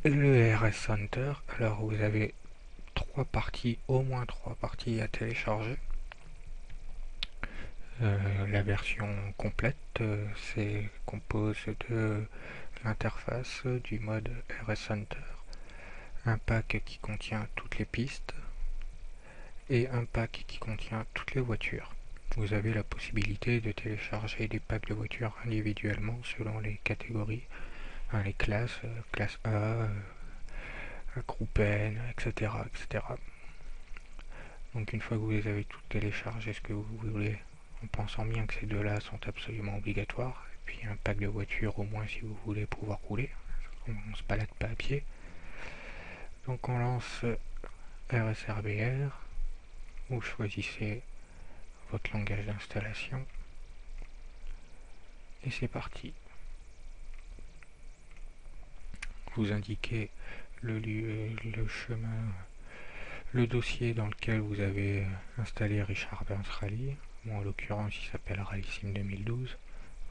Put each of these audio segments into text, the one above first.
le RS Center. Alors vous avez au moins trois parties à télécharger. La version complète compose de l'interface du mode RS Center, un pack qui contient toutes les pistes et un pack qui contient toutes les voitures. Vous avez la possibilité de télécharger des packs de voitures individuellement selon les catégories, les classes, classe A, groupe N, etc., etc. Donc une fois que vous les avez toutes téléchargées, ce que vous voulez, en pensant bien que ces deux-là sont absolument obligatoires, et puis un pack de voitures au moins si vous voulez pouvoir rouler, on ne se balade pas à pied. Donc on lance RSRBR, vous choisissez votre langage d'installation, et c'est parti. Vous indiquez le chemin, le dossier dans lequel vous avez installé Richard Burns Rally. Bon, en l'occurrence il s'appelle Rally Sim 2012,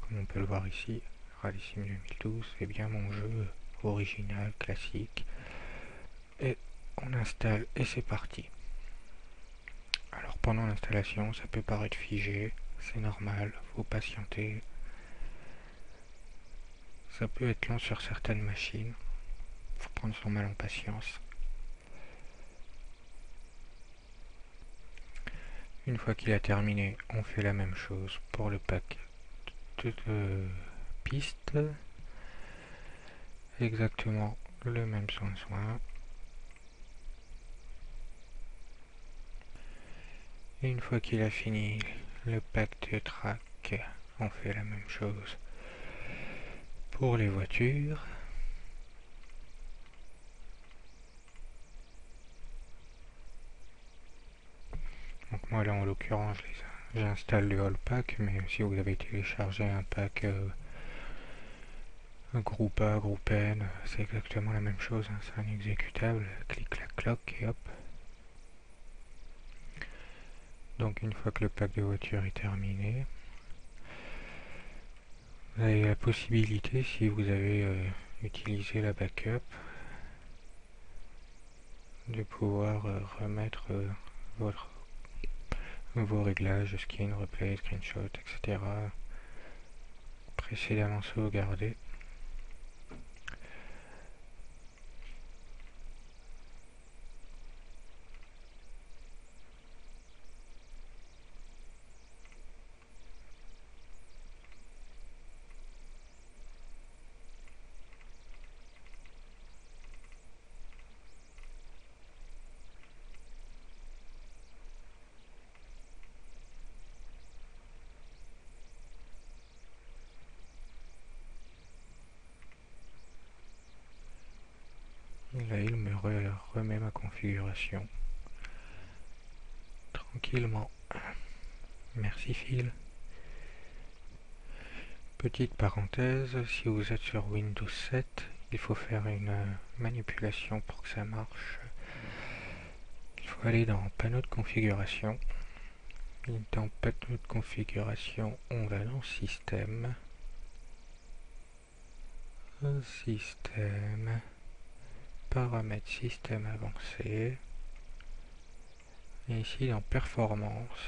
comme on peut le voir ici. Rally Sim 2012, c'est bien mon jeu original, classique. Et on installe et c'est parti. Alors pendant l'installation, ça peut paraître figé, c'est normal, faut patienter. Ça peut être long sur certaines machines, faut prendre son mal en patience. Une fois qu'il a terminé, on fait la même chose pour le pack de pistes. Exactement le même soin. Et une fois qu'il a fini le pack de track, on fait la même chose pour les voitures. Donc moi là en l'occurrence j'installe le whole pack, mais si vous avez téléchargé un pack groupe A, groupe N, c'est exactement la même chose, hein, c'est un exécutable, clic clac cloc et hop. Donc une fois que le pack de voiture est terminé, vous avez la possibilité, si vous avez utilisé la backup, de pouvoir remettre vos réglages, skin, replay, screenshot, etc. précédemment sauvegardés. Là, il me remet ma configuration tranquillement. Merci Phil. Petite parenthèse, si vous êtes sur Windows 7, il faut faire une manipulation pour que ça marche. Il faut aller dans panneau de configuration. Et dans panneau de configuration, on va dans système. Système. Paramètres système avancé. Et ici dans performance,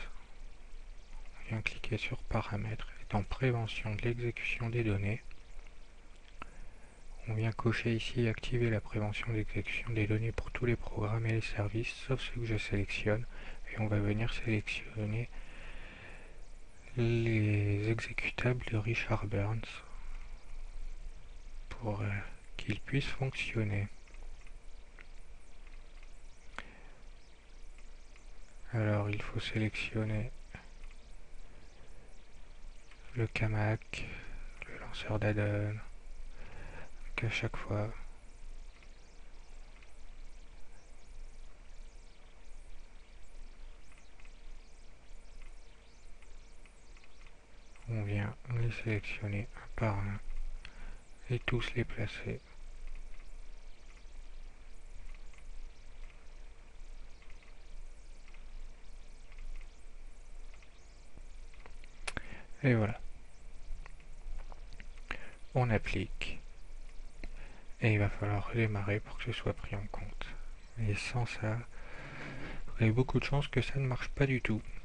on vient cliquer sur paramètres. Et dans prévention de l'exécution des données, on vient cocher ici activer la prévention d'exécution des données pour tous les programmes et les services, sauf ceux que je sélectionne. Et on va venir sélectionner les exécutables de Richard Burns pour qu'ils puissent fonctionner. Alors il faut sélectionner le Camac, le lanceur d'addon, qu'à chaque fois on vient les sélectionner un par un et tous les placer. Et voilà. On applique. et il va falloir redémarrer pour que ce soit pris en compte. Et sans ça, vous avez beaucoup de chances que ça ne marche pas du tout.